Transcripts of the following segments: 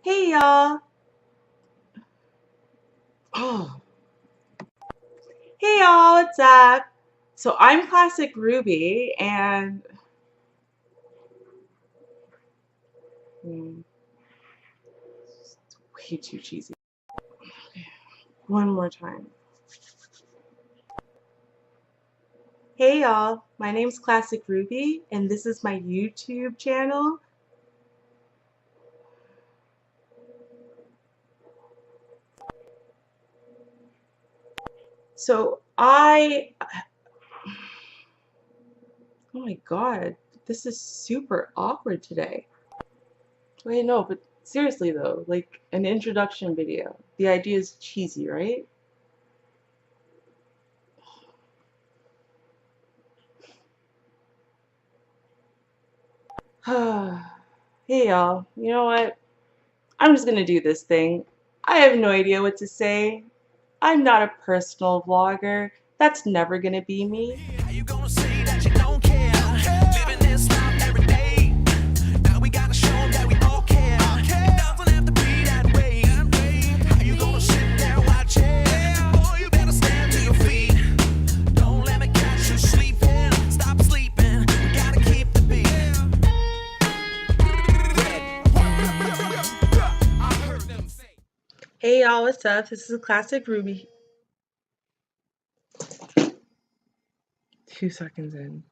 Hey y'all. Oh, hey y'all, what's up? So I'm Classic Ruby and it's way too cheesy. One more time. Hey y'all, my name's Classic Ruby and this is my YouTube channel. Oh my god, this is super awkward today. Wait, no, but seriously though, like an introduction video. The idea is cheesy, right? Hey y'all, you know what? I'm just gonna do this thing. I have no idea what to say. I'm not a personal vlogger. That's never gonna be me. How you gonna say that you don't care? Living this life every day. Now we gotta show them that we all care. It doesn't have to be that way. How you gonna sit there watching? Boy, you better stand to your feet. Don't let me catch you sleeping. Stop sleeping. We gotta keep the beat. I heard them say. Hey y'all, what's up? This is Classic Ruby. 2 seconds in.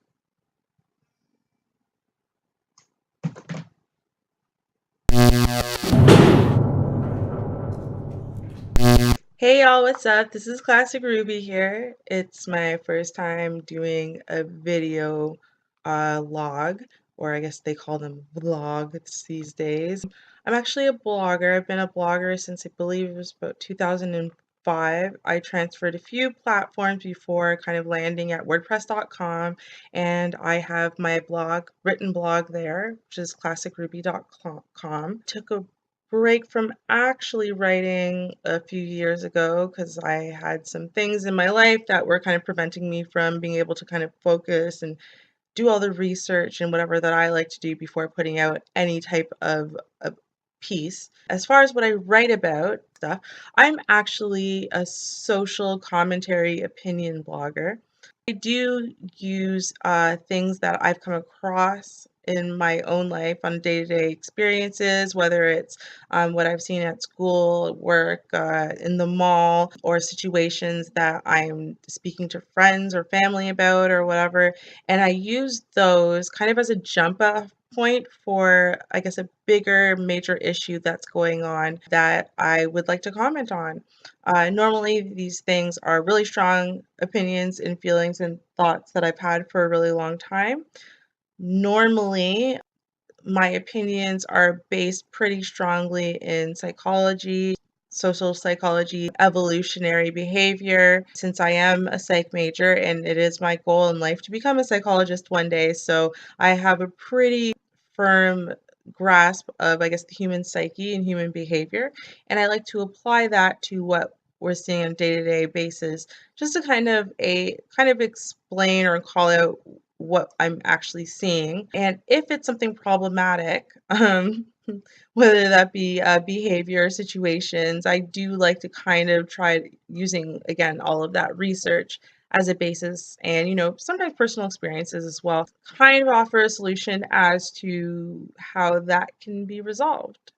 Hey y'all, what's up? This is Classic Ruby here. It's my first time doing a video log, or I guess they call them vlogs these days. I'm actually a blogger. I've been a blogger since I believe it was about 2005. I transferred a few platforms before kind of landing at WordPress.com, and I have my blog, written blog there, which is classicruby.com. Took a break from actually writing a few years ago because I had some things in my life that were kind of preventing me from being able to kind of focus and do all the research and whatever that I like to do before putting out any type of a piece. As far as what I write about stuff, I'm actually a social commentary opinion blogger. I do use things that I've come across in my own life on day-to-day experiences, whether it's what I've seen at school, at work, in the mall, or situations that I'm speaking to friends or family about or whatever. And I use those kind of as a jump off point for, I guess, a bigger major issue that's going on that I would like to comment on. Normally, these things are really strong opinions and feelings and thoughts that I've had for a really long time. Normally, my opinions are based pretty strongly in psychology, social psychology, evolutionary behavior, since I am a psych major and it is my goal in life to become a psychologist one day. So I have a pretty firm grasp of, I guess, the human psyche and human behavior. And I like to apply that to what we're seeing on a day-to-day basis, just to kind of explain or call out what I'm actually seeing. And if it's something problematic, whether that be behavior situations, I do like to kind of try using, again, all of that research as a basis and, sometimes personal experiences as well, kind of offer a solution as to how that can be resolved.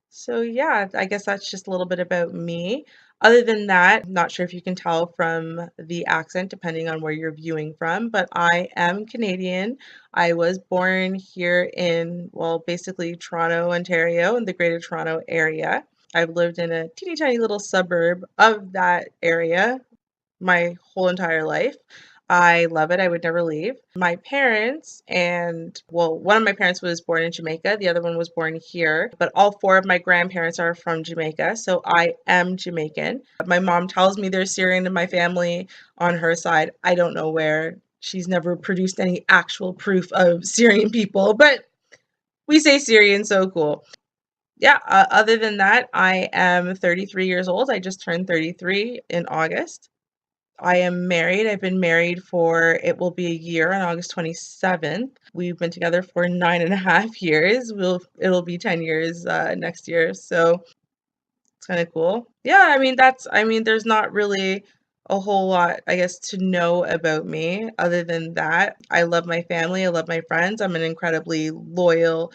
So yeah, I guess that's just a little bit about me. Other than that, I'm not sure if you can tell from the accent, depending on where you're viewing from, but I am Canadian. I was born here in, well, basically Toronto, Ontario, in the Greater Toronto area. I've lived in a teeny tiny little suburb of that area my whole entire life. I love it. I would never leave. My parents, and well, one of my parents was born in Jamaica, the other one was born here, but all four of my grandparents are from Jamaica, so I am Jamaican. My mom tells me there's Syrian in my family on her side. I don't know where. She's never produced any actual proof of Syrian people, but we say Syrian, so cool. Yeah, other than that, I am 33 years old. I just turned 33 in August. I am married. I've been married for, it will be a year on August 27th. We've been together for 9.5 years. It'll be 10 years next year. So it's kind of cool. Yeah, I mean, there's not really a whole lot, I guess, to know about me other than that. I love my family. I love my friends. I'm an incredibly loyal,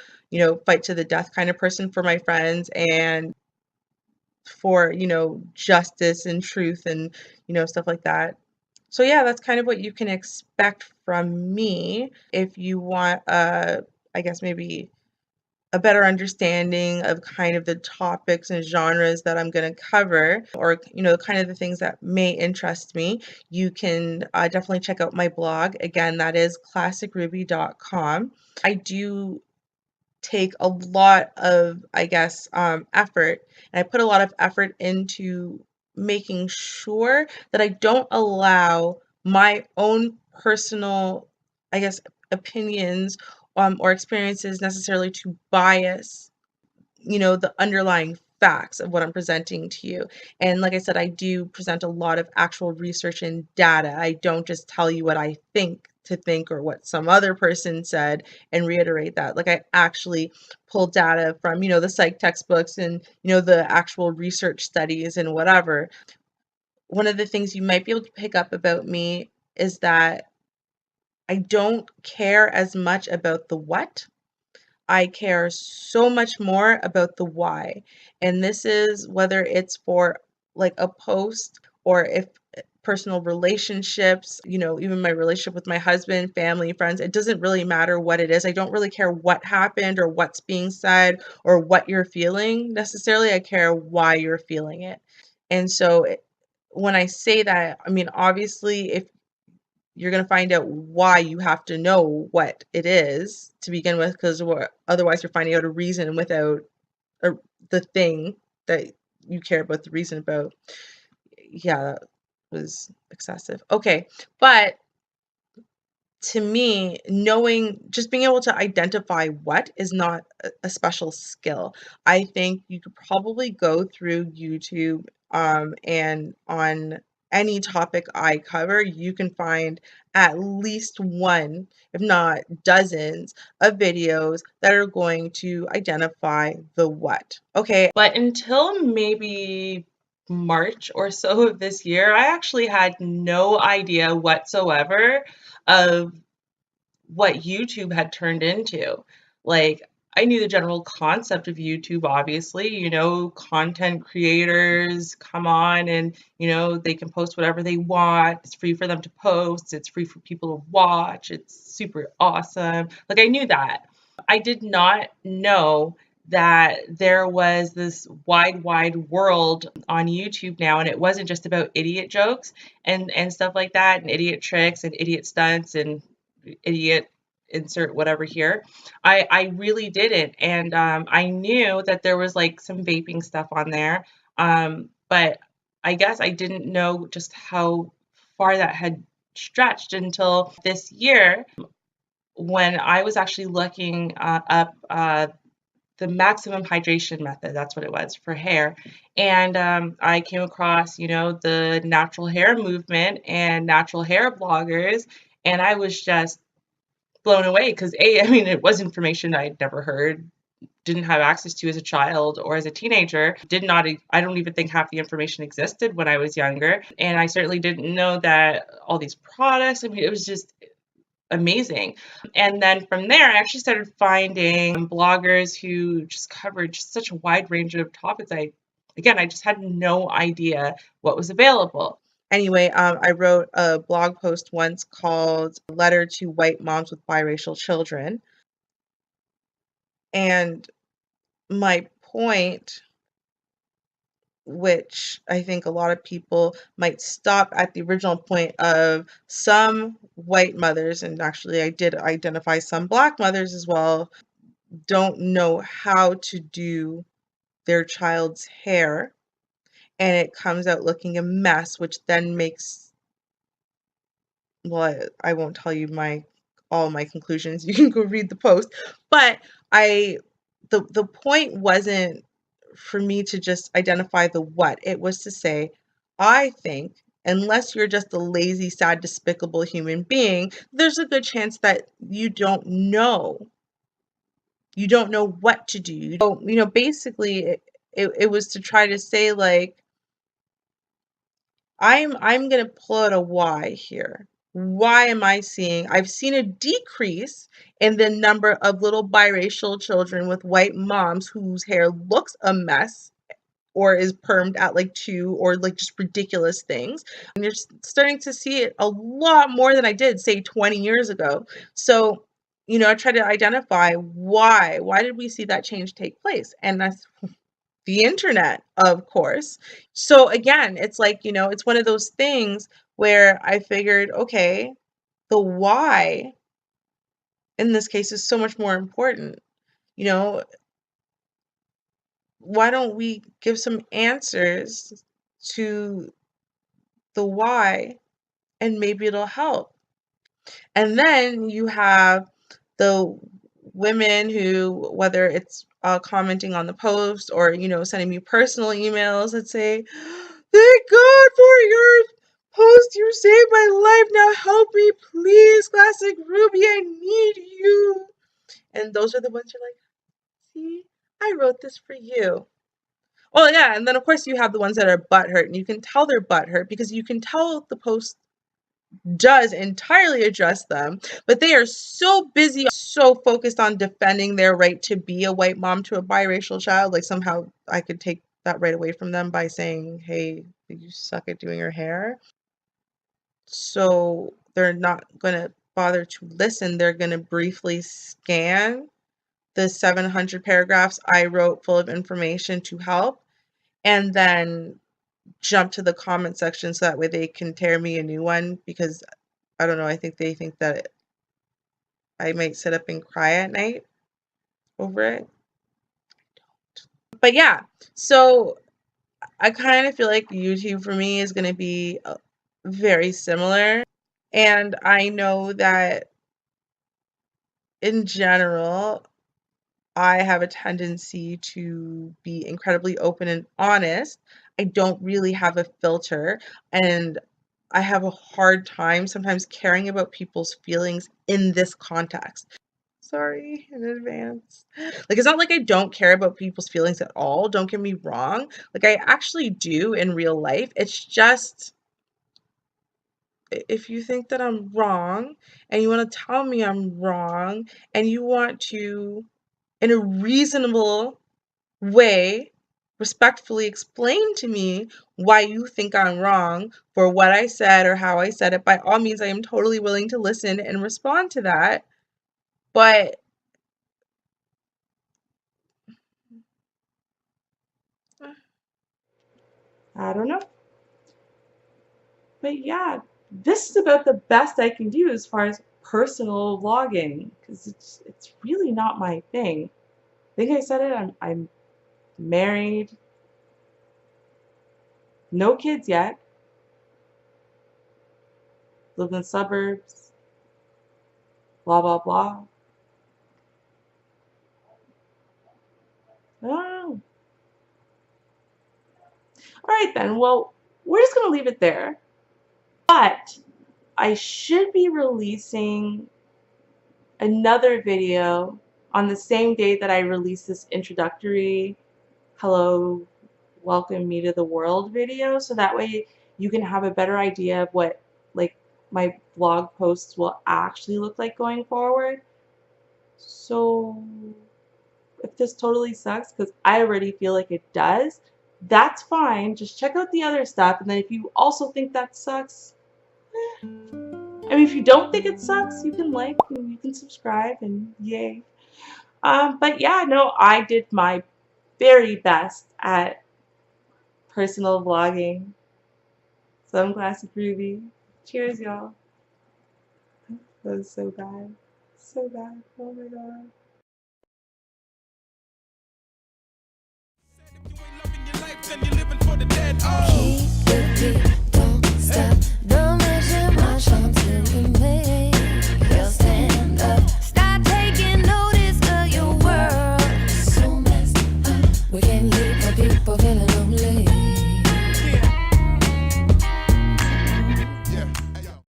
fight to the death kind of person for my friends and for, justice and truth and, stuff like that. So yeah, that's kind of what you can expect from me if you want, I guess maybe a better understanding of kind of the topics and genres that I'm going to cover, or kind of the things that may interest me. You can definitely check out my blog. Again, that is classicruby.com. I do take a lot of, I guess, effort, and I put a lot of effort into making sure that I don't allow my own personal, I guess, opinions or experiences necessarily to bias the underlying facts of what I'm presenting to you. And like I said, I do present a lot of actual research and data. I don't just tell you what I think to think or what some other person said and reiterate that. Like I actually pull data from, the psych textbooks and, the actual research studies and whatever. One of the things you might be able to pick up about me is that I don't care as much about the what. I care so much more about the why. And this is whether it's for like a post or if personal relationships, even my relationship with my husband, family, friends, it doesn't really matter what it is. I don't really care what happened or what's being said or what you're feeling necessarily. I care why you're feeling it. And so when I say that, I mean, obviously, if you're going to find out why, you have to know what it is to begin with, because otherwise you're finding out a reason without a, the thing that you care about the reason about. Yeah, that was excessive. Okay, but to me, knowing, just being able to identify what is not a special skill. I think you could probably go through YouTube, and on any topic I cover, you can find at least one, if not dozens, of videos that are going to identify the what. Okay, but until maybe March or so of this year, I actually had no idea whatsoever of what YouTube had turned into. Like, I knew the general concept of YouTube, obviously, content creators come on and, they can post whatever they want. It's free for them to post, it's free for people to watch, it's super awesome. Like, I knew that. I did not know that there was this wide world on YouTube now, and it wasn't just about idiot jokes and stuff like that, and idiot tricks and idiot stunts and idiot insert whatever here. I really didn't, and I knew that there was like some vaping stuff on there, but I guess I didn't know just how far that had stretched until this year when I was actually looking up the maximum hydration method. That's what it was for hair. And I came across, the natural hair movement and natural hair bloggers. And I was just blown away because I mean, it was information I'd never heard, didn't have access to as a child or as a teenager. Did not, I don't even think half the information existed when I was younger. And I certainly didn't know that all these products, I mean, it was just amazing. And then from there, I actually started finding bloggers who just covered just such a wide range of topics. I just had no idea what was available. Anyway, I wrote a blog post once called Letter to White Moms with Biracial Children. And my point, which I think a lot of people might stop at the original point of some white mothers, and actually I did identify some black mothers as well, don't know how to do their child's hair, and it comes out looking a mess, which then makes, well, I won't tell you all my conclusions. You can go read the post. But the point wasn't for me to just identify the what. It was to say, I think unless you're just a lazy, sad, despicable human being, there's a good chance that you don't know. You don't know what to do. So, basically it was to try to say, like, I'm gonna pull out a why here. Why am I seeing? I've seen a decrease in the number of little biracial children with white moms whose hair looks a mess or is permed at like 2 or like just ridiculous things. And you're starting to see it a lot more than I did, say, 20 years ago. So, I try to identify why. Why did we see that change take place? And that's the internet, of course. So again, it's like, it's one of those things where I figured, okay, the why in this case is so much more important. You know, why don't we give some answers to the why, and maybe it'll help. And then you have the women who, whether it's commenting on the post or, sending me personal emails that say, "Thank God for your post. You saved my life. Now help me, please, Classic Ruby. I need you." And those are the ones you're like, "See, I wrote this for you." Well, yeah, and then of course you have the ones that are butthurt, and you can tell they're butthurt because you can tell the post does entirely address them, but they are so busy, so focused on defending their right to be a white mom to a biracial child. Like somehow I could take that right away from them by saying, "Hey, you suck at doing your hair." So they're not going to bother to listen. They're going to briefly scan the 700 paragraphs I wrote full of information to help, and then jump to the comment section so that way they can tear me a new one, because I don't know, I think they think that I might sit up and cry at night over it. But yeah, so I kind of feel like YouTube for me is going to be very similar. And I know that in general, I have a tendency to be incredibly open and honest. I don't really have a filter, and I have a hard time sometimes caring about people's feelings in this context. Sorry in advance. Like, it's not like I don't care about people's feelings at all. Don't get me wrong. Like, I actually do in real life. It's just, if you think that I'm wrong and you want to tell me I'm wrong and you want to, in a reasonable way, respectfully explain to me why you think I'm wrong for what I said or how I said it, by all means, I am totally willing to listen and respond to that. But I don't know. But yeah, this is about the best I can do as far as personal vlogging, because it's really not my thing. I think I said it. I'm married, no kids yet, live in the suburbs, blah blah blah. I don't know. All right then. Well, we're just gonna leave it there. But I should be releasing another video on the same day that I release this introductory hello, welcome me to the world video, so that way you can have a better idea of what like my vlog posts will actually look like going forward. So if this totally sucks, because I already feel like it does, that's fine. Just check out the other stuff, and then if you also think that sucks, I mean, if you don't think it sucks, you can like and you can subscribe, and yay. But yeah, no, I did my very best at personal vlogging. So I'm Classic Ruby. Cheers, y'all. That was so bad. So bad. Oh my god. If you ain't loving your life, then you're living for the dead. Oh.